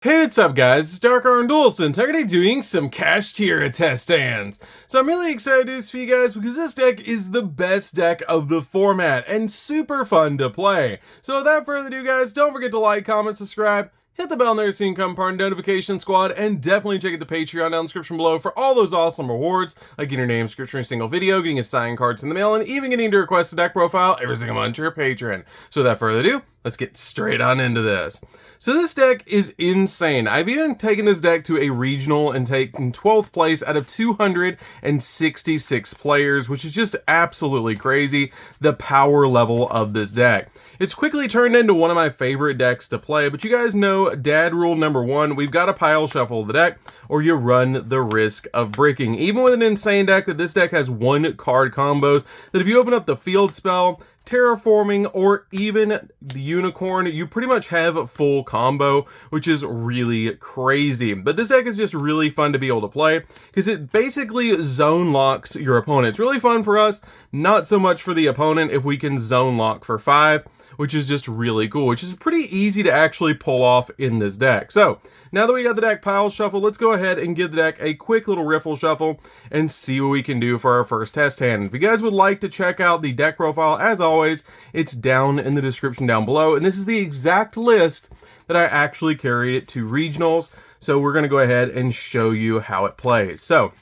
Hey, what's up guys, it's DarkArmedDuelist and today doing some Kashtira test stands. So I'm really excited to do this for you guys because this deck is the best deck of the format and super fun to play. So without further ado guys, don't forget to like, comment, subscribe, hit the bell there so you can become part of the notification squad, and definitely check out the Patreon down in the description below for all those awesome rewards, like getting your name description in a single video, getting assigned cards in the mail, and even getting to request a deck profile every single month to your Patreon. So without further ado, let's get straight on into this. So this deck is insane. I've even taken this deck to a regional and taken 12th place out of 266 players, which is just absolutely crazy, the power level of this deck. It's quickly turned into one of my favorite decks to play, but you guys know dad rule number one, we've got to pile shuffle the deck or you run the risk of breaking. Even with an insane deck, that this deck has one card combos that if you open up the field spell, terraforming, or even the unicorn, you pretty much have a full combo, which is really crazy. But this deck is just really fun to be able to play because it basically zone locks your opponent. It's really fun for us, not so much for the opponent if we can zone lock for 5, which is just really cool, which is pretty easy to actually pull off in this deck. So now that we got the deck pile shuffle, let's go ahead and give the deck a quick little riffle shuffle and see what we can do for our first test hand. If you guys would like to check out the deck profile, as always, it's down in the description down below. And this is the exact list that I actually carried it to regionals. So we're going to go ahead and show you how it plays. So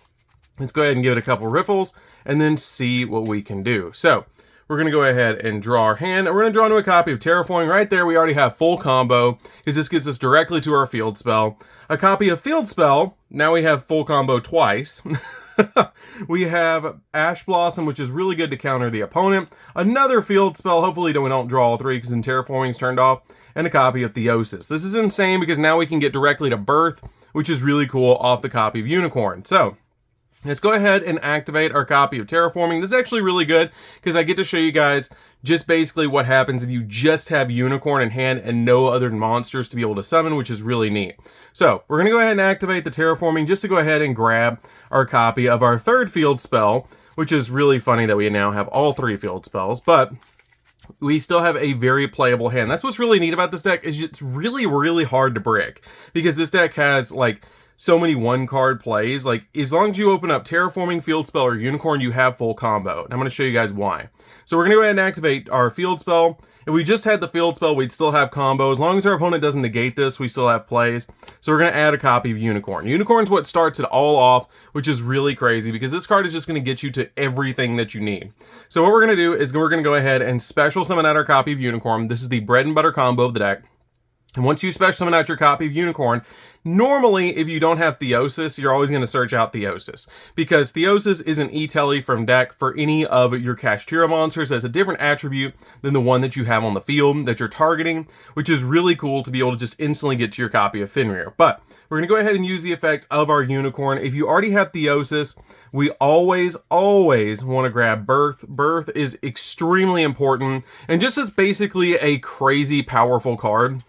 let's go ahead and give it a couple riffles and then see what we can do. So we're going to go ahead and draw our hand, and we're going to draw into a copy of Terraforming. Right there, we already have full combo, because this gets us directly to our field spell. A copy of Field Spell, now we have full combo twice. We have Ash Blossom, which is really good to counter the opponent. Another field spell, hopefully we don't draw all three, because then Terraforming is turned off. And a copy of Theosis. This is insane, because now we can get directly to Birth, which is really cool, off the copy of Unicorn. So let's go ahead and activate our copy of Terraforming. This is actually really good because I get to show you guys just basically what happens if you just have Unicorn in hand and no other monsters to be able to summon, which is really neat. So we're going to go ahead and activate the Terraforming just to go ahead and grab our copy of our third field spell, which is really funny that we now have all three field spells, but we still have a very playable hand. That's what's really neat about this deck, is it's really, really hard to brick because this deck has like so many one card plays. Like as long as you open up Terraforming, Field Spell, or Unicorn, you have full combo. And I'm going to show you guys why. So we're going to go ahead and activate our Field Spell. If we just had the Field Spell, we'd still have combo. As long as our opponent doesn't negate this, we still have plays. So we're going to add a copy of Unicorn. Unicorn's what starts it all off, which is really crazy because this card is just going to get you to everything that you need. So what we're going to do is we're going to go ahead and special summon out our copy of Unicorn. This is the bread and butter combo of the deck. And once you special summon out your copy of Unicorn, normally if you don't have Theosis, you're always going to search out Theosis, because Theosis is an E-Telly from deck for any of your Kashtira monsters. That's a different attribute than the one that you have on the field that you're targeting, which is really cool to be able to just instantly get to your copy of Fenrir. But we're going to go ahead and use the effect of our Unicorn. If you already have Theosis, we always want to grab Birth. Birth is extremely important, and just as basically a crazy powerful card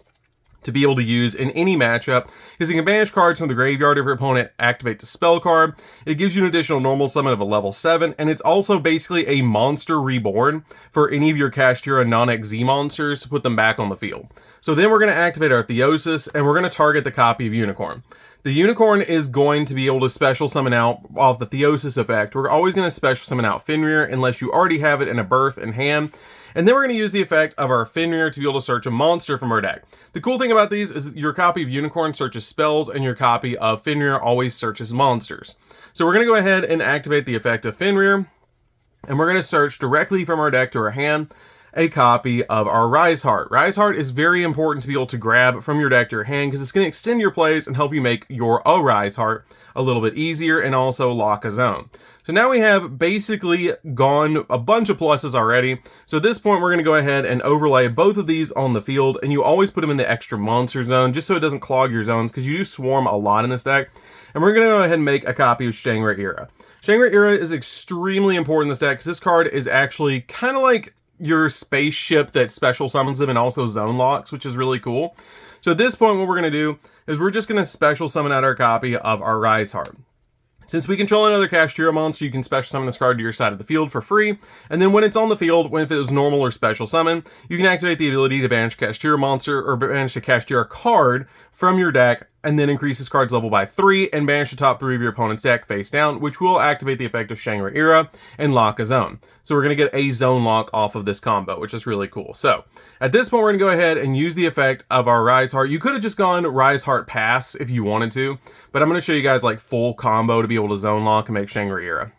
to be able to use in any matchup, because you can banish cards from the graveyard if your opponent activates a spell card. It gives you an additional normal summon of a level 7, and it's also basically a monster reborn for any of your Kashtira non-XZ monsters to put them back on the field. So then we're going to activate our Theosis, and we're going to target the copy of Unicorn. The Unicorn is going to be able to special summon out off the Theosis effect. We're always going to special summon out Fenrir unless you already have it in a Birth in hand. And then we're going to use the effect of our Fenrir to be able to search a monster from our deck. The cool thing about these is that your copy of Unicorn searches spells and your copy of Fenrir always searches monsters. So we're going to go ahead and activate the effect of Fenrir, and we're going to search directly from our deck to our hand a copy of our Rise Heart. Rise Heart is very important to be able to grab from your deck to your hand because it's going to extend your plays and help you make your Rise Heart a little bit easier and also lock a zone. So now we have basically gone a bunch of pluses already. So at this point, we're going to go ahead and overlay both of these on the field, and you always put them in the extra monster zone just so it doesn't clog your zones, because you do swarm a lot in this deck. And we're going to go ahead and make a copy of Shangri-Ira. Shangri-Ira is extremely important in this deck because this card is actually kind of like your spaceship that special summons them and also zone locks, which is really cool. So at this point, what we're going to do is we're just going to special summon out our copy of our Rise Heart. Since we control another Kashtira monster, you can special summon this card to your side of the field for free, and then when it's on the field, if it was normal or special summon, you can activate the ability to banish Kashtira monster or banish a Kashtira card from your deck, and then increase this card's level by 3 and banish the top 3 of your opponent's deck face down, which will activate the effect of Shangri-Ira and lock a zone. So we're going to get a zone lock off of this combo, which is really cool. So at this point, we're going to go ahead and use the effect of our Rise Heart. You could have just gone Rise Heart Pass if you wanted to, but I'm going to show you guys like full combo to be able to zone lock and make Shangri-Ira.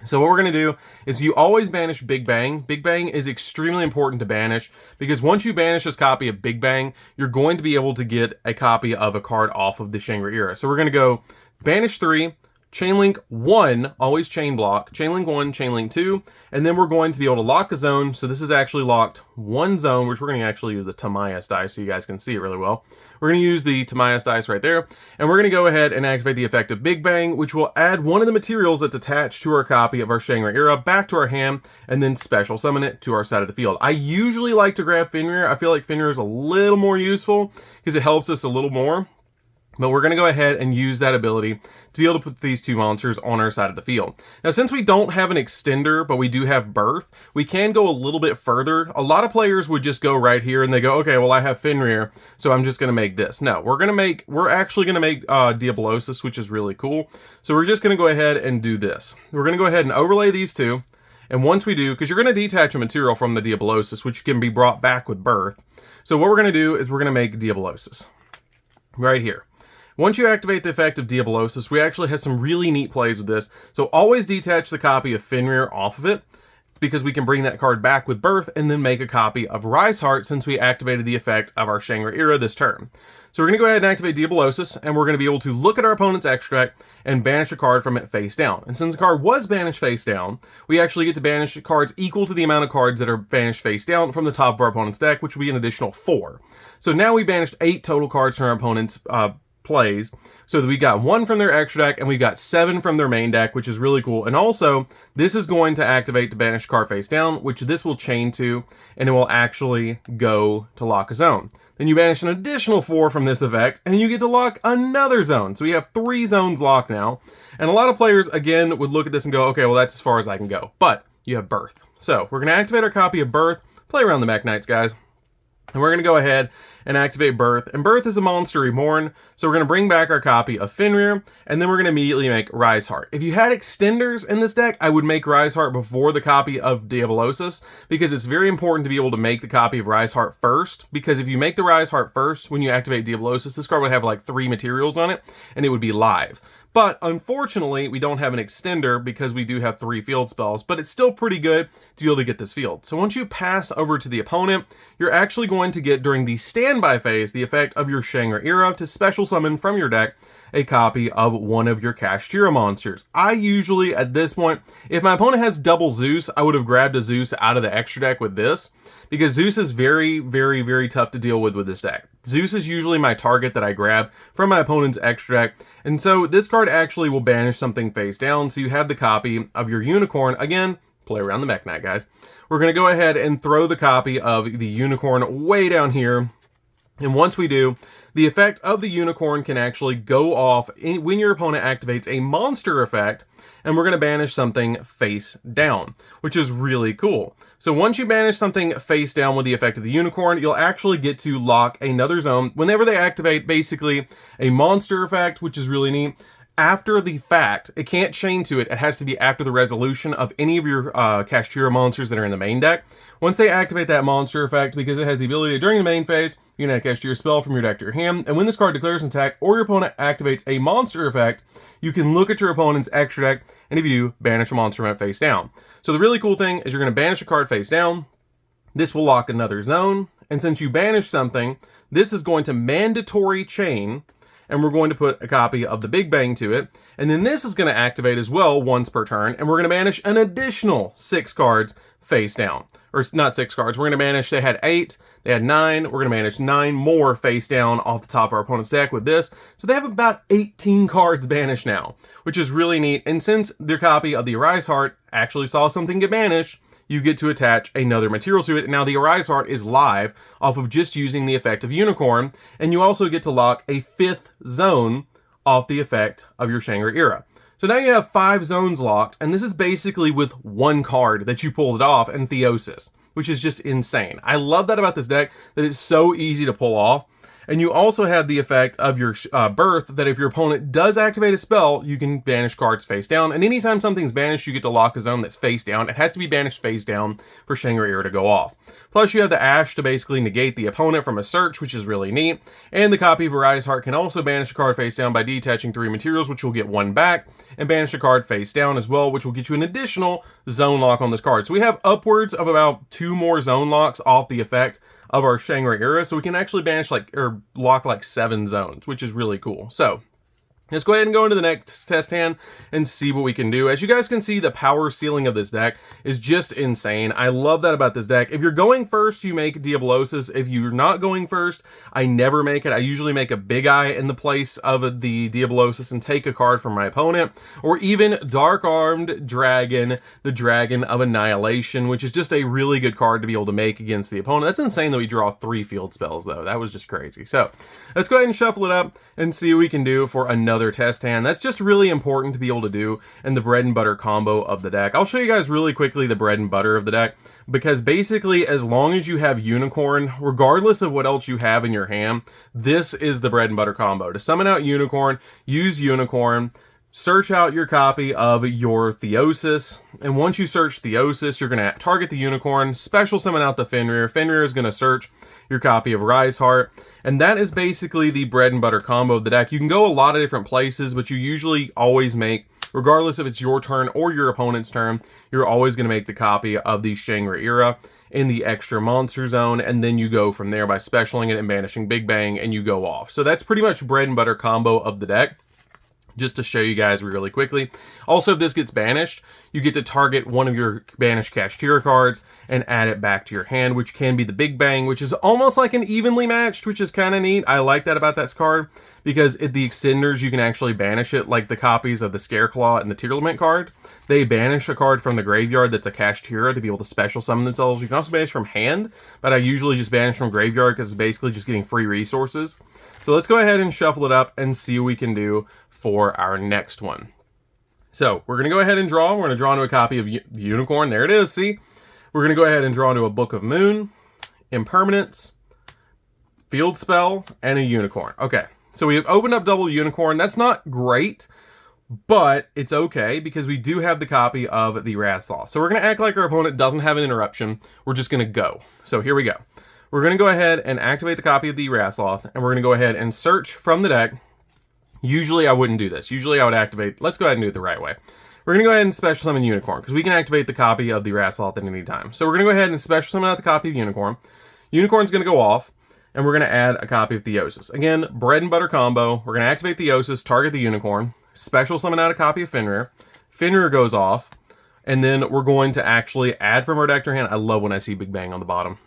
So what we're going to do is you always banish Big Bang. Big Bang is extremely important to banish because once you banish this copy of Big Bang, you're going to be able to get a copy of a card off of the Shangri-Ira. So we're going to go banish 3, Chainlink 1, always chain block, Chainlink 1, Chainlink 2, and then we're going to be able to lock a zone. So this is actually locked 1 zone, which we're going to actually use the Tamayas dice so you guys can see it really well. We're going to use the Tamayas dice right there, and we're going to go ahead and activate the effect of Big Bang, which will add one of the materials that's attached to our copy of our Shangri-Ira back to our hand, and then special summon it to our side of the field. I usually like to grab Fenrir. I feel like Fenrir is a little more useful because it helps us a little more. But we're going to go ahead and use that ability to be able to put these 2 monsters on our side of the field. Now, since we don't have an extender, but we do have Birth, we can go a little bit further. A lot of players would just go right here and they go, okay, well, I have Fenrir, so I'm just going to make this. No, we're actually going to make Diabolosis, which is really cool. So we're just going to go ahead and do this. We're going to go ahead and overlay these 2. And once we do, because you're going to detach a material from the Diabolosis, which can be brought back with Birth. So what we're going to do is we're going to make Diabolosis right here. Once you activate the effect of Diabolosis, we actually have some really neat plays with this. So always detach the copy of Fenrir off of it, because we can bring that card back with Birth and then make a copy of Rise Heart since we activated the effect of our Shangri-Ira this turn. So we're going to go ahead and activate Diabolosis, and we're going to be able to look at our opponent's extract and banish a card from it face down. And since the card was banished face down, we actually get to banish cards equal to the amount of cards that are banished face down from the top of our opponent's deck, which will be an additional 4. So now we banished 8 total cards from our opponent's plays, so that we got 1 from their extra deck and we got 7 from their main deck, which is really cool. And also this is going to activate to banish card face down, which this will chain to, and it will actually go to lock a zone. Then you banish an additional 4 from this effect and you get to lock another zone. So we have 3 zones locked now, and a lot of players again would look at this and go, okay, well, that's as far as I can go. But you have Birth, so we're going to activate our copy of Birth, play around the Mech Knights, guys. And we're going to go ahead and activate Birth. And Birth is a monster reborn. So we're going to bring back our copy of Fenrir. And then we're going to immediately make Rise Heart. If you had extenders in this deck, I would make Rise Heart before the copy of Diabolosis, because it's very important to be able to make the copy of Rise Heart first. Because if you make the Rise Heart first, when you activate Diabolosis, this card would have like 3 materials on it, and it would be live. But unfortunately, we don't have an extender because we do have 3 field spells, but it's still pretty good to be able to get this field. So once you pass over to the opponent, you're actually going to get, during the standby phase, the effect of your Shangri-Ira to special summon from your deck a copy of one of your Kashtira monsters. I usually, at this point, if my opponent has double Zeus, I would have grabbed a Zeus out of the extra deck with this, because Zeus is very, very, very tough to deal with this deck. Zeus is usually my target that I grab from my opponent's extra deck, and so this card actually will banish something face down, so you have the copy of your Unicorn. Again, play around the Mech Knight, guys. We're going to go ahead and throw the copy of the Unicorn way down here, and once we do, the effect of the Unicorn can actually go off when your opponent activates a monster effect, and we're going to banish something face down, which is really cool. So once you banish something face down with the effect of the Unicorn, you'll actually get to lock another zone whenever they activate basically a monster effect, which is really neat. After the fact, it can't chain to it. It has to be after the resolution of any of your Kashtira monsters that are in the main deck. Once they activate that monster effect, because it has the ability to, during the main phase, you can add Kashtira spell from your deck to your hand, and when this card declares an attack or your opponent activates a monster effect, you can look at your opponent's extra deck, and if you do, banish a monster event face down. So the really cool thing is you're going to banish a card face down. This will lock another zone, and since you banish something, this is going to mandatory chain, and we're going to put a copy of the Big Bang to it. And then this is going to activate as well once per turn, and we're going to banish an additional 6 cards face down. Or not 6 cards, we're going to banish, they had 8, they had 9, we're going to banish 9 more face down off the top of our opponent's deck with this. So they have about 18 cards banished now, which is really neat. And since their copy of the Rise Heart actually saw something get banished, you get to attach another material to it. Now the Rise Heart is live off of just using the effect of Unicorn, and you also get to lock a 5th zone off the effect of your Shangri-Ira. So now you have 5 zones locked, and this is basically with one card that you pulled it off, and Theosis, which is just insane. I love that about this deck, that it's so easy to pull off. And you also have the effect of your birth, that if your opponent does activate a spell, you can banish cards face down. And anytime something's banished, you get to lock a zone that's face down. It has to be banished face down for Shangri-La to go off. Plus, you have the Ash to basically negate the opponent from a search, which is really neat. And the copy of Ari's Heart can also banish a card face down by detaching 3 materials, which will get 1 back, and banish a card face down as well, which will get you an additional zone lock on this card. So we have upwards of about 2 more zone locks off the effect of our Shangri-La, so we can actually banish or lock 7 zones, which is really cool. So let's go ahead and go into the next test hand and see what we can do. As you guys can see, the power ceiling of this deck is just insane. I love that about this deck. If you're going first, you make Diablosis. If you're not going first, I never make it. I usually make a Big Eye in the place of the Diablosis and take a card from my opponent. Or even Dark Armed Dragon, the Dragon of Annihilation, which is just a really good card to be able to make against the opponent. That's insane that we draw 3 field spells, though. That was just crazy. So let's go ahead and shuffle it up and see what we can do for another test hand. That's just really important to be able to do in the bread and butter combo of the deck. I'll show you guys really quickly the bread and butter of the deck, because basically as long as you have Unicorn, regardless of what else you have in your hand, this is the bread and butter combo. To summon out Unicorn, use Unicorn, search out your copy of your Theosis, and once you search Theosis, you're going to target the Unicorn, special summon out the Fenrir. Fenrir is going to search your copy of Rise Heart, and that is basically the bread and butter combo of the deck. You can go a lot of different places, but you usually always make, regardless if it's your turn or your opponent's turn, you're always going to make the copy of the Shangri-La in the extra monster zone, and then you go from there by specialing it and banishing Big Bang, and you go off. So that's pretty much bread and butter combo of the deck, just to show you guys really quickly. Also, if this gets banished, you get to target one of your banished Kashtira cards and add it back to your hand, which can be the Big Bang, which is almost like an evenly matched, which is kind of neat. I like that about that card, because the extenders, you can actually banish it, like the copies of the Scareclaw and the Tearlament card. They banish a card from the graveyard that's a Kashtira to be able to special summon themselves. You can also banish from hand, but I usually just banish from graveyard because it's basically just getting free resources. So let's go ahead and shuffle it up and see what we can do for our next one. So we're going to go ahead and draw. We're going to draw into a copy of Unicorn. There it is, see? We're going to go ahead and draw into a Book of Moon, Impermanence, Field Spell, and a Unicorn. Okay, so we have opened up double Unicorn. That's not great, but it's okay because we do have the copy of the Wrathslaw. So we're going to act like our opponent doesn't have an interruption. We're just going to go. So here we go. We're going to go ahead and activate the copy of the Wrathslaw, and we're going to go ahead and search from the deck. Usually I wouldn't do this. Usually I would activate, let's go ahead and do it the right way. We're going to go ahead and special summon Unicorn, because we can activate the copy of the Wrathslaw at any time. So we're going to go ahead and special summon out the copy of Unicorn. Unicorn's going to go off, and we're going to add a copy of Theosis. Again, bread and butter combo. We're going to activate Theosis, target the Unicorn, special summon out a copy of Fenrir. Fenrir goes off, and then we're going to actually add from our deck to our hand. I love when I see Big Bang on the bottom.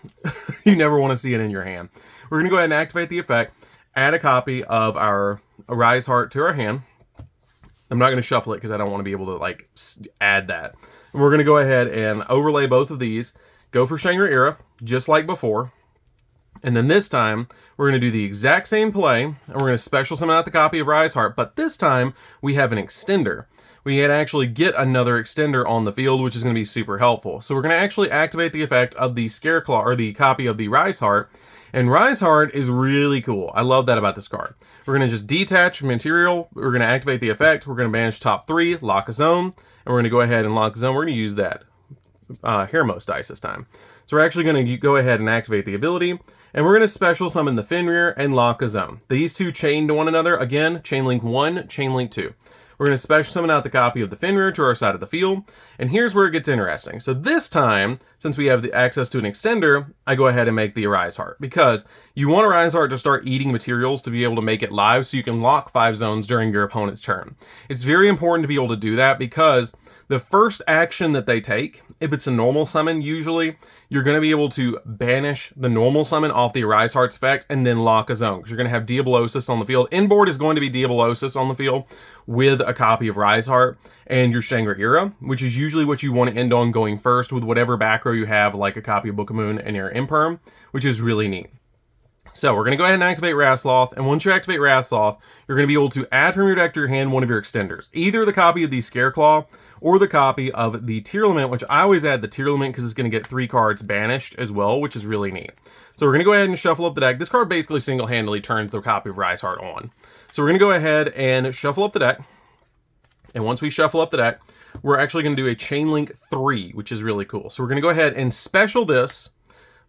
You never want to see it in your hand. We're going to go ahead and activate the effect, add a copy of our Rise Heart to our hand. I'm not going to shuffle it because I don't want to be able to add that. And we're going to go ahead and overlay both of these, go for Shangri-La, just like before. And then this time, we're going to do the exact same play, and we're going to special summon out the copy of Rise Heart, but this time, we have an extender. We can actually get another extender on the field, which is going to be super helpful. So we're going to actually activate the effect of the Scareclaw, or the copy of the Rise Heart, and Rise Heart is really cool. I love that about this card. We're going to just detach material, we're going to activate the effect, we're going to banish top 3, lock a zone, and we're going to go ahead and lock a zone. We're going to use that Hairmost dice this time. So we're actually going to go ahead and activate the ability, and we're going to special summon the Fenrir and lock a zone. These two chain to one another. Again, chain link 1, chain link 2. We're going to special summon out the copy of the Fenrir to our side of the field, and here's where it gets interesting. So this time, since we have the access to an extender, I go ahead and make the Arise Heart, because you want Arise Heart to start eating materials to be able to make it live so you can lock 5 zones during your opponent's turn. It's very important to be able to do that, because the first action that they take, if it's a normal summon usually, you're going to be able to banish the normal summon off the Arise Heart's effect and then lock a zone, because you're going to have Diablosis on the field. Inboard is going to be Diablosis on the field with a copy of Rise Heart and your Shangri-La, which is usually what you want to end on going first with whatever back row you have, like a copy of Book of Moon and your Imperm, which is really neat. So we're going to go ahead and activate Rasloth, and once you activate Rasloth, you're going to be able to add from your deck to your hand one of your extenders. Either the copy of the Scareclaw or the copy of the Tearlament, which I always add the Tearlament because it's going to get 3 cards banished as well, which is really neat. So we're going to go ahead and shuffle up the deck. This card basically single-handedly turns the copy of Riseheart on. So we're going to go ahead and shuffle up the deck. And once we shuffle up the deck, we're actually going to do a Chainlink 3, which is really cool. So we're going to go ahead and special this,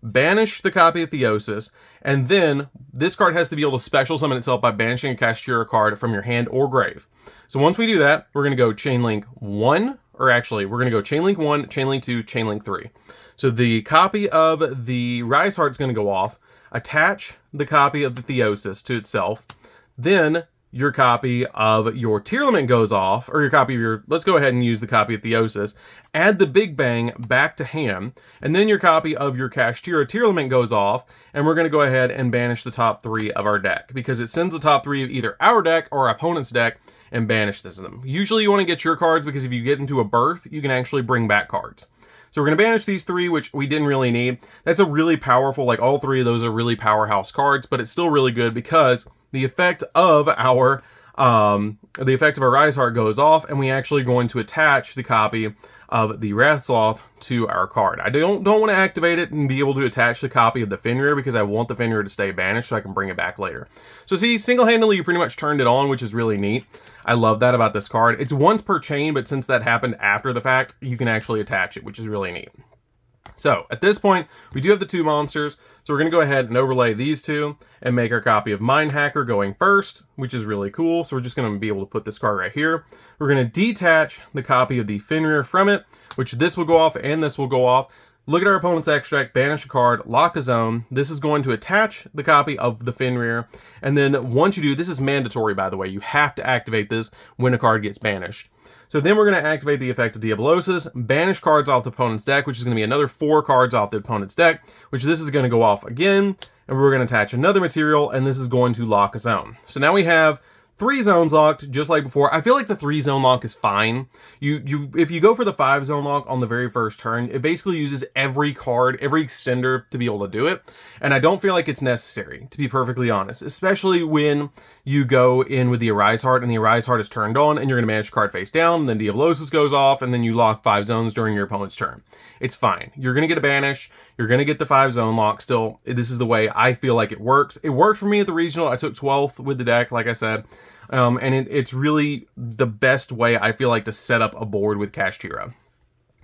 banish the copy of Theosis, and then this card has to be able to special summon itself by banishing a Kashtira card from your hand or grave. So once we do that, we're going to go Chainlink 1, or actually, we're going to go Chainlink 1, Chainlink 2, Chainlink 3. So the copy of the Riseheart is going to go off, attach the copy of the Theosis to itself, then your copy of your Tearlament goes off, or your copy of your, let's go ahead and use the copy of Theosis, add the Big Bang back to hand, and then your copy of your Kashtira Tearlament goes off, and we're going to go ahead and banish the top 3 of our deck, because it sends the top 3 of either our deck or our opponent's deck and banishes them. Usually you want to get your cards, because if you get into a berth, you can actually bring back cards. So we're going to banish these 3, which we didn't really need. That's a really powerful, like all 3 of those are really powerhouse cards, but it's still really good because the effect of our Riseheart goes off, and we actually going to attach the copy of the Rasloth to our card. I don't want to activate it and be able to attach the copy of the Fenrir because I want the Fenrir to stay banished so I can bring it back later. So see, single-handedly you pretty much turned it on, which is really neat. I love that about this card. It's once per chain, but since that happened after the fact, you can actually attach it, which is really neat. So at this point, we do have the 2 monsters. So we're going to go ahead and overlay these 2 and make our copy of Mind Hacker going first, which is really cool. So we're just going to be able to put this card right here. We're going to detach the copy of the Fenrir from it, which this will go off and this will go off. Look at our opponent's extract, banish a card, lock a zone. This is going to attach the copy of the Fenrir. And then once you do, this is mandatory, by the way. You have to activate this when a card gets banished. So then we're going to activate the effect of Diablosis, banish cards off the opponent's deck, which is going to be another 4 cards off the opponent's deck, which this is going to go off again, and we're going to attach another material, and this is going to lock a zone. So now we have 3 zones locked, just like before. I feel like the 3 zone lock is fine. If you go for the 5 zone lock on the very first turn, it basically uses every card, every extender to be able to do it. And I don't feel like it's necessary, to be perfectly honest, especially when you go in with the Riseheart and the Riseheart is turned on and you're going to manage a card face down, and then Diablosis goes off, and then you lock 5 zones during your opponent's turn. It's fine. You're going to get a banish. You're going to get the 5 zone lock still. This is the way I feel like it works. It worked for me at the regional. I took 12th with the deck, like I said. And it's really the best way I feel like to set up a board with Kashtira.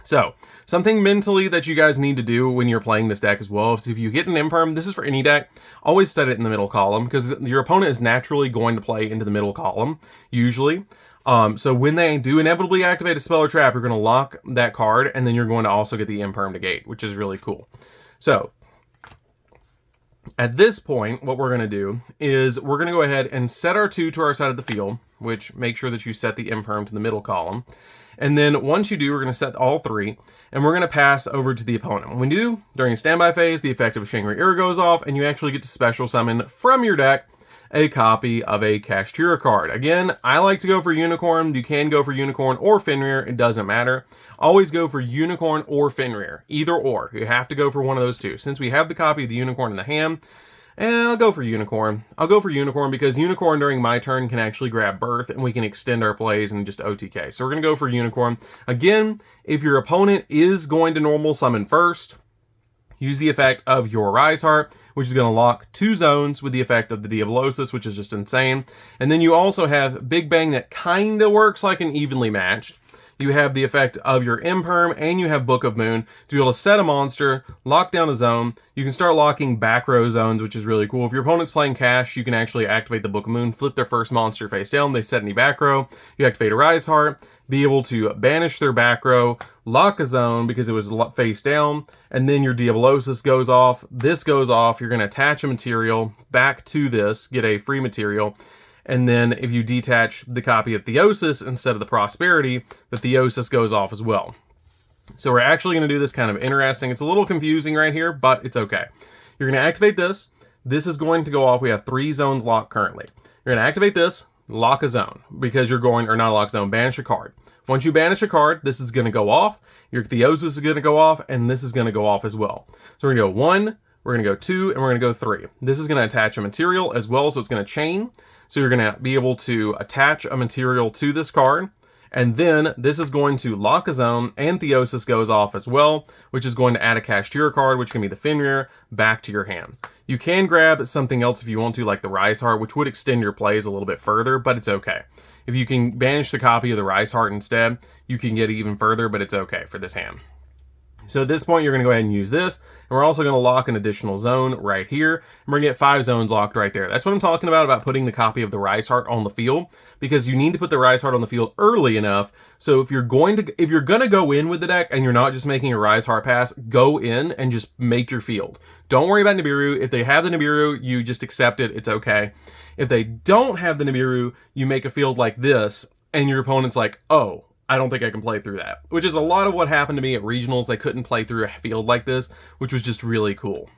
So, something mentally that you guys need to do when you're playing this deck as well is if you get an Imperm, this is for any deck, always set it in the middle column because your opponent is naturally going to play into the middle column, usually. So when they do inevitably activate a spell or trap, you're going to lock that card, and then you're going to also get the Imperm negate, which is really cool. So, at this point, what we're going to do is we're going to go ahead and set our 2 to our side of the field, which make sure that you set the Imperm to the middle column. And then once you do, we're going to set all 3, and we're going to pass over to the opponent. When we do, during standby phase, the effect of Shangri Ira goes off, and you actually get to special summon from your deck a copy of a Kashtira card. Again, I like to go for Unicorn. You can go for Unicorn or Fenrir. It doesn't matter. Always go for Unicorn or Fenrir. Either or. You have to go for one of those 2. Since we have the copy of the Unicorn in the hand, and I'll go for Unicorn. I'll go for Unicorn because Unicorn during my turn can actually grab Birth, and we can extend our plays and just OTK. So we're going to go for Unicorn. Again, if your opponent is going to normal summon first, use the effect of your Riseheart, which is going to lock 2 zones with the effect of the Diablosis, which is just insane. And then you also have Big Bang that kind of works like an evenly matched. You have the effect of your Imperm, and you have Book of Moon to be able to set a monster, lock down a zone. You can start locking back row zones, which is really cool. If your opponent's playing Cash, you can actually activate the Book of Moon, flip their first monster face down, they set any back row. You activate a Riseheart, be able to banish their back row, lock a zone because it was face down, and then your Diablosis goes off. This goes off. You're going to attach a material back to this, get a free material. And then if you detach the copy of Theosis instead of the Prosperity, the Theosis goes off as well. So we're actually going to do this kind of interesting. It's a little confusing right here, but it's okay. You're going to activate this. This is going to go off. We have 3 zones locked currently. You're going to activate this, lock a zone, because you're going, or not lock zone, banish a card. Once you banish a card, this is going to go off. Your Theosis is going to go off, and this is going to go off as well. So we're going to go 1, we're going to go 2, and we're going to go 3. This is going to attach a material as well, so it's going to chain. So you're going to be able to attach a material to this card. And then this is going to lock a zone, and Theosis goes off as well, which is going to add a Kashtira card, which can be the Fenrir, back to your hand. You can grab something else if you want to, like the Rise Heart, which would extend your plays a little bit further, but it's okay. If you can banish the copy of the Rise Heart instead, you can get even further, but it's okay for this hand. So at this point, you're going to go ahead and use this, and we're also going to lock an additional zone right here, and we're going to get 5 zones locked right there. That's what I'm talking about putting the copy of the Rise Heart on the field, because you need to put the Rise Heart on the field early enough, so if you're going to go in with the deck, and you're not just making a Rise Heart pass, go in and just make your field. Don't worry about Nibiru. If they have the Nibiru, you just accept it, it's okay. If they don't have the Nibiru, you make a field like this, and your opponent's like, oh, I don't think I can play through that. Which is a lot of what happened to me at regionals. I couldn't play through a field like this, which was just really cool.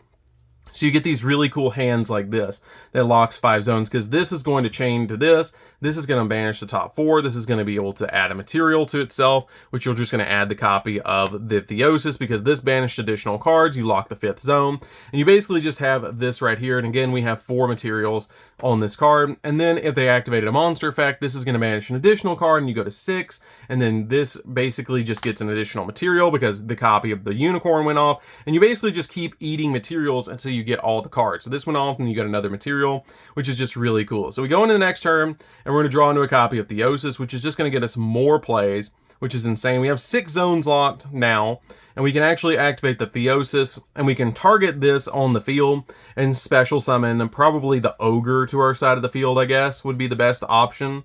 So you get these really cool hands like this that locks 5 zones, because this is going to chain to this. This is going to banish the top 4. This is going to be able to add a material to itself, which you're just going to add the copy of the Theosis, because this banished additional cards. You lock the 5th zone, and you basically just have this right here. And again, we have 4 materials on this card. And then if they activated a monster effect, this is going to banish an additional card, and you go to 6. And then this basically just gets an additional material because the copy of the unicorn went off. And you basically just keep eating materials until you get all the cards. So this went off, and you got another material, which is just really cool. So we go into the next turn, and we're going to draw into a copy of Theosis, which is just going to get us more plays, which is insane. We have 6 zones locked now, and we can actually activate the Theosis, and we can target this on the field and special summon, and probably the Ogre to our side of the field, I guess, would be the best option.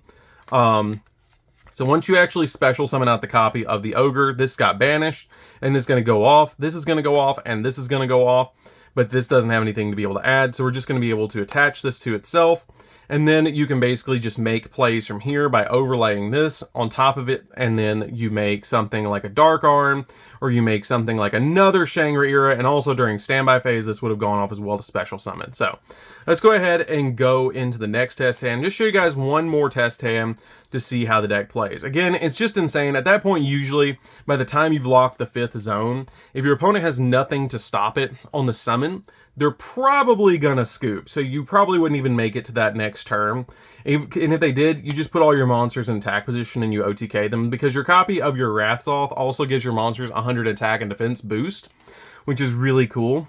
So once you actually special summon out the copy of the Ogre, this got banished, and it's going to go off. This is going to go off, and this is going to go off, but this doesn't have anything to be able to add, so we're just going to be able to attach this to itself. And then you can basically just make plays from here by overlaying this on top of it, and then you make something like a Dark Arm, or you make something like another Shangri-Era, and also during standby phase, this would have gone off as well to special summon. So let's go ahead and go into the next test hand. Just show you guys one more test hand to see how the deck plays. Again, it's just insane. At that point, usually, by the time you've locked the 5th zone, if your opponent has nothing to stop it on the summon, they're probably gonna scoop. So you probably wouldn't even make it to that next turn. And if they did, you just put all your monsters in attack position and you OTK them, because your copy of your Wrathzoth also gives your monsters 100 attack and defense boost, which is really cool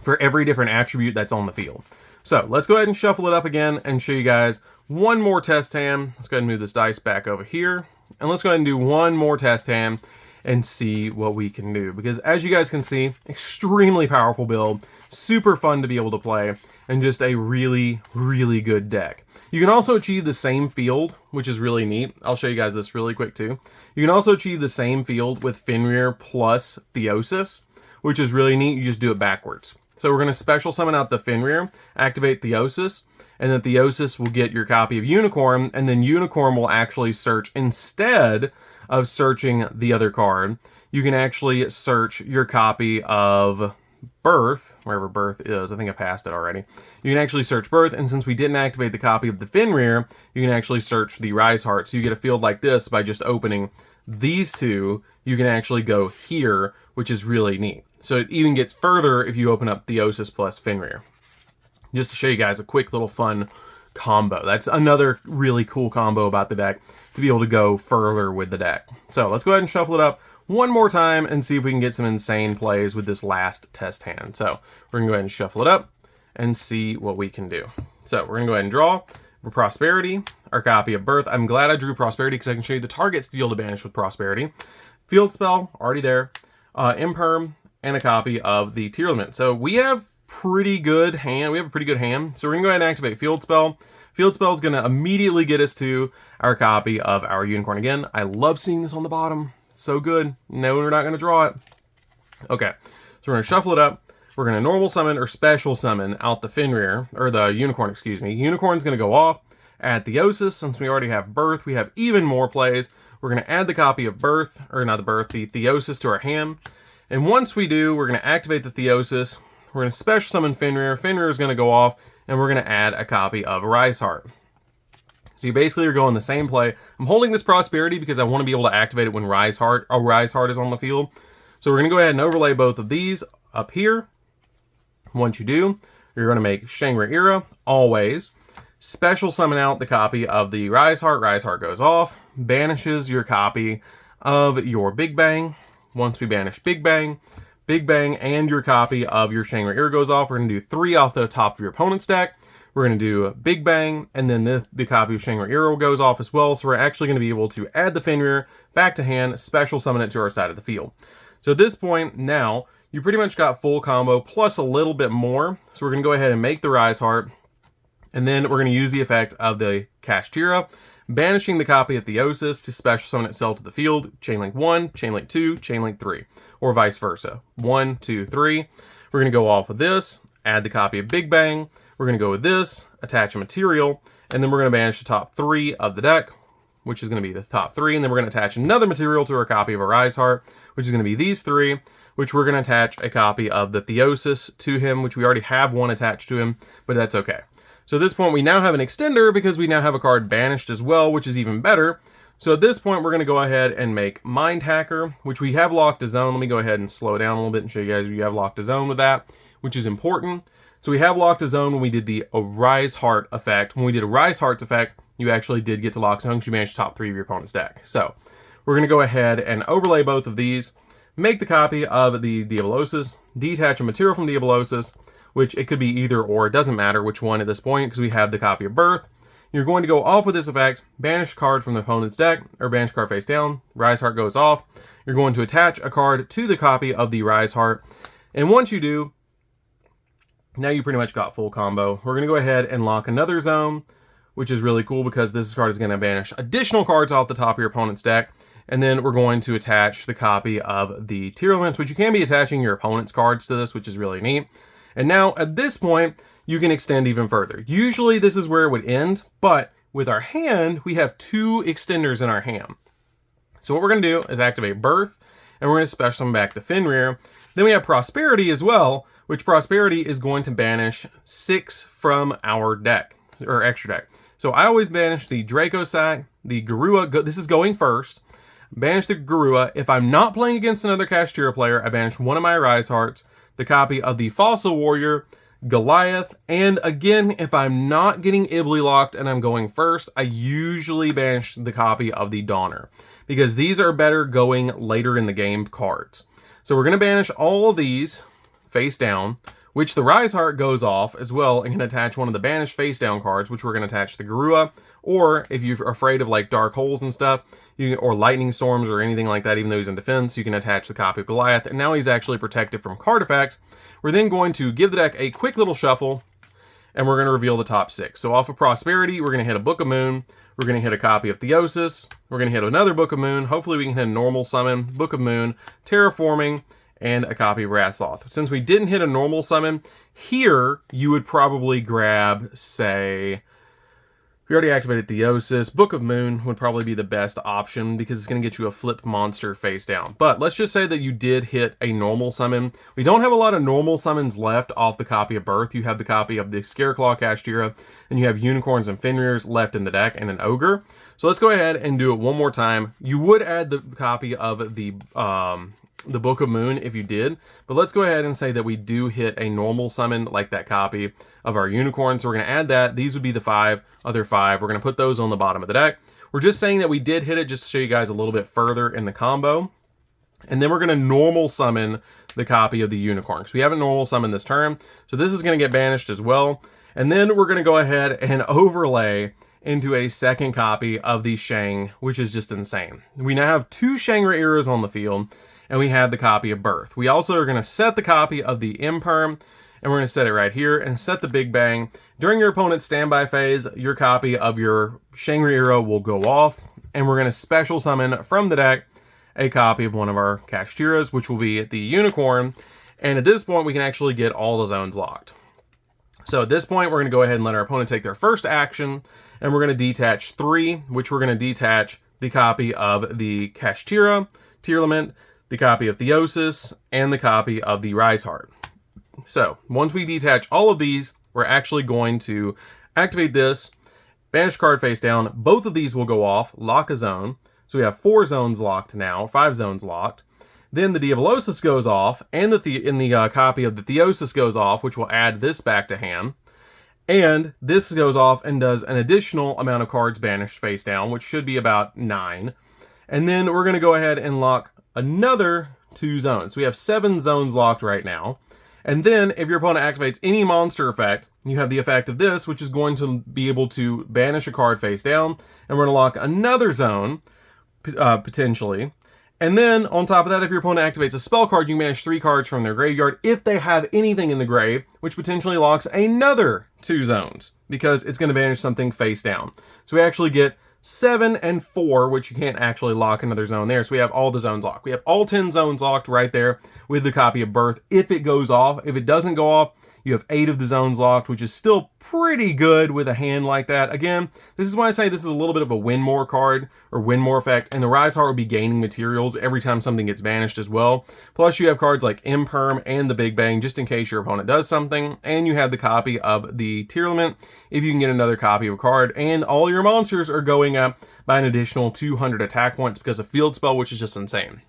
for every different attribute that's on the field. So let's go ahead and shuffle it up again and show you guys one more test hand. Let's go ahead and move this dice back over here, and let's go ahead and do one more test hand and see what we can do, because as you guys can see, extremely powerful build, super fun to be able to play, and just a really, really good deck. You can also achieve the same field, which is really neat. I'll show you guys this really quick too. You can also achieve the same field with Fenrir plus Theosis, which is really neat. You just do it backwards. So we're going to special summon out the Fenrir, activate Theosis, and then Theosis will get your copy of Unicorn, and then Unicorn will actually search instead of searching the other card. You can actually search your copy of Birth, wherever Birth is. I think I passed it already. You can actually search Birth, and since we didn't activate the copy of the Fenrir, you can actually search the Rise Heart. So you get a field like this by just opening these two. You can actually go here, which is really neat. So it even gets further if you open up Theosis plus Fenrir. Just to show you guys a quick little fun combo. That's another really cool combo about the deck, to be able to go further with the deck. So let's go ahead and shuffle it up one more time and see if we can get some insane plays with this last test hand. So we're gonna go ahead and shuffle it up and see what we can do. So we're gonna go ahead and draw for Prosperity, our copy of Birth. I'm glad I drew Prosperity because I can show you the targets to be able to banish with Prosperity. Field Spell, already there. Imperm, and a copy of the Tearlament. So we have pretty good hand. We have a pretty good hand. So we're gonna go ahead and activate Field Spell. Field Spell is gonna immediately get us to our copy of our Unicorn. Again, I love seeing this on the bottom. So good. No, we're not gonna draw it. Okay, so we're gonna shuffle it up. We're gonna normal summon or special summon out the Fenrir, or the Unicorn, excuse me. Unicorn's gonna go off. Add Theosis. Since we already have Birth, we have even more plays. We're gonna add the copy of Birth, or not the Birth, the Theosis to our hand. And once we do, we're gonna activate the Theosis. We're gonna special summon Fenrir. Fenrir is gonna go off, and we're gonna add a copy of Rise Heart. So you basically are going the same play. I'm holding this Prosperity because I want to be able to activate it when Rise Heart is on the field. So we're going to go ahead and overlay both of these up here. Once you do, you're going to make Shangri-Ira, always. Special summon out the copy of the Rise Heart. Rise Heart goes off. Banishes your copy of your Big Bang. Once we banish Big Bang, and your copy of your Shangri-Ira goes off. We're going to do 3 off the top of your opponent's deck. We're going to do Big Bang, and then the copy of Shangri-Ira goes off as well. So we're actually going to be able to add the Fenrir back to hand, special summon it to our side of the field. So at this point, now, you pretty much got full combo plus a little bit more. So we're going to go ahead and make the Rise Heart. And then we're going to use the effect of the Kashtira, banishing the copy of Theosis to special summon itself to the field. Chainlink 1, Chainlink 2, Chainlink 3, or vice versa. 1, 2, 3. We're going to go off with this, add the copy of Big Bang. We're going to go with this, attach a material, and then we're going to banish the top 3 of the deck, which is going to be the top 3. And then we're going to attach another material to our copy of a Rise Heart, which is going to be these 3, which we're going to attach a copy of the Theosis to him, which we already have one attached to him, but that's okay. So at this point, we now have an extender because we now have a card banished as well, which is even better. So at this point, we're going to go ahead and make Mind Hacker, which we have locked a zone. Let me go ahead and slow down a little bit and show you guys we have locked a zone with that, which is important. So we have locked a zone when we did the Rise Heart effect. When we did a Rise Hearts effect, you actually did get to lock zone because you managed top 3 of your opponent's deck. So we're going to go ahead and overlay both of these, make the copy of the Diabolosis, detach a material from Diabolosis, which it could be either or, it doesn't matter which one at this point because we have the copy of Birth. You're going to go off with this effect, banish a card from the opponent's deck, or banish card face down, Rise Heart goes off. You're going to attach a card to the copy of the Rise Heart, and once you do, now you pretty much got full combo. We're going to go ahead and lock another zone, which is really cool because this card is going to banish additional cards off the top of your opponent's deck, and then we're going to attach the copy of the Tearlaments, which you can be attaching your opponent's cards to this, which is really neat. And now, at this point, you can extend even further. Usually, this is where it would end, but with our hand, we have 2 extenders in our hand. So what we're going to do is activate Birth, and we're going to special summon back the Fenrir. Then we have Prosperity as well, which Prosperity is going to banish 6 from our deck, or extra deck. So I always banish the Draco Sack, the Garua, this is going first. Banish the Garua. If I'm not playing against another Kashtira player, I banish one of my Rise Hearts, the copy of the Fossil Warrior, Goliath, and again, if I'm not getting Ibly locked and I'm going first, I usually banish the copy of the Donner, because these are better going later in the game cards. So we're going to banish all of these face down, which the Rise Heart goes off as well, and can attach one of the banished face down cards, which we're going to attach the Garua, or if you're afraid of like dark holes and stuff, or lightning storms or anything like that, even though he's in defense, you can attach the copy of Goliath, and now he's actually protected from card effects. We're then going to give the deck a quick little shuffle, and we're going to reveal the top 6. So off of Prosperity, we're going to hit a Book of Moon, we're going to hit a copy of Theosis, we're going to hit another Book of Moon, hopefully we can hit a normal summon, Book of Moon, Terraforming, and a copy of Rasloth. Since we didn't hit a normal summon, here you would probably grab, say, we already activated Theosis. Book of Moon would probably be the best option because it's going to get you a flipped monster face down. But let's just say that you did hit a normal summon. We don't have a lot of normal summons left off the copy of Birth. You have the copy of the Scareclaw Kashtira, and you have Unicorns and Fenrirs left in the deck, and an Ogre. So let's go ahead and do it one more time. You would add the copy of the Book of Moon if you did, but let's go ahead and say that we do hit a normal summon like that copy of our Unicorn. So we're going to add that. These would be the other 5. We're going to put those on the bottom of the deck. We're just saying that we did hit it just to show you guys a little bit further in the combo. And then we're going to normal summon the copy of the Unicorn because we haven't normal summoned this turn. So this is going to get banished as well. And then we're going to go ahead and overlay into a second copy of the Shang, which is just insane. We now have 2 Shangri-Iras on the field, and we have the copy of Birth. We also are going to set the copy of the Imperm, and we're going to set it right here, and set the Big Bang. During your opponent's standby phase, your copy of your Shangri-Ira will go off, and we're going to special summon from the deck a copy of one of our Kashtiras, which will be the Unicorn, and at this point, we can actually get all the zones locked. So at this point, we're going to go ahead and let our opponent take their first action, and we're going to detach 3, which we're going to detach the copy of the Kashtira, Tearlament, the copy of Theosis, and the copy of the Rise Heart. So once we detach all of these, we're actually going to activate this, banish card face down. Both of these will go off, lock a zone. So we have 4 zones locked now, 5 zones locked. Then the Diabolosis goes off, and the copy of the Theosis goes off, which will add this back to hand. And this goes off and does an additional amount of cards banished face down, which should be about 9. And then we're going to go ahead and lock another 2 zones. So we have 7 zones locked right now. And then if your opponent activates any monster effect, you have the effect of this, which is going to be able to banish a card face down. And we're going to lock another zone, potentially. And then, on top of that, if your opponent activates a spell card, you can banish 3 cards from their graveyard if they have anything in the grave, which potentially locks another 2 zones, because it's going to banish something face down. So we actually get 7 and 4, which you can't actually lock another zone there. So we have all the zones locked. We have all 10 zones locked right there with the copy of Birth. If it goes off, if it doesn't go off, you have 8 of the zones locked, which is still pretty good with a hand like that. Again, this is why I say this is a little bit of a win more card, or win more effect, and the Rise Heart will be gaining materials every time something gets banished as well. Plus you have cards like Imperm and the Big Bang, just in case your opponent does something, and you have the copy of the Tearlament, if you can get another copy of a card, and all your monsters are going up by an additional 200 attack points because of Field Spell, which is just insane.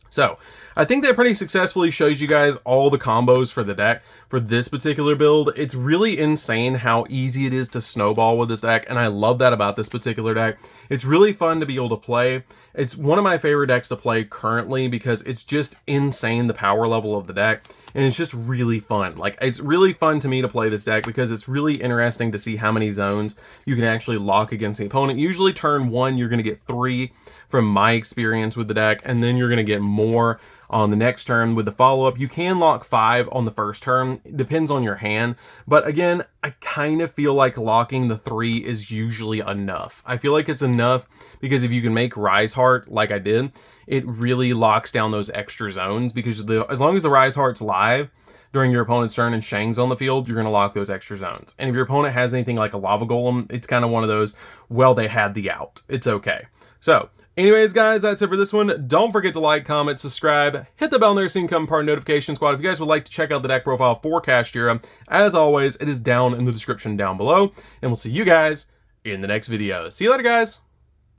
So, I think that pretty successfully shows you guys all the combos for the deck for this particular build. It's really insane how easy it is to snowball with this deck, and I love that about this particular deck. It's really fun to be able to play. It's one of my favorite decks to play currently because it's just insane, the power level of the deck, and it's just really fun. Like, it's really fun to me to play this deck because it's really interesting to see how many zones you can actually lock against the opponent. Usually turn 1, you're going to get 3 from my experience with the deck, and then you're going to get more on the next turn with the follow-up. You can lock 5 on the first turn. It depends on your hand. But again, I kind of feel like locking the 3 is usually enough. I feel like it's enough because if you can make Rise Heart like I did, it really locks down those extra zones, because as long as the Rise Heart's live during your opponent's turn and Shang's on the field, you're going to lock those extra zones. And if your opponent has anything like a Lava Golem, it's kind of one of those, well, they had the out. It's okay. So, anyways, guys, that's it for this one. Don't forget to like, comment, subscribe, hit the bell there so you can become part of the notification squad. If you guys would like to check out the deck profile for Kashtira, as always, it is down in the description down below. And we'll see you guys in the next video. See you later, guys.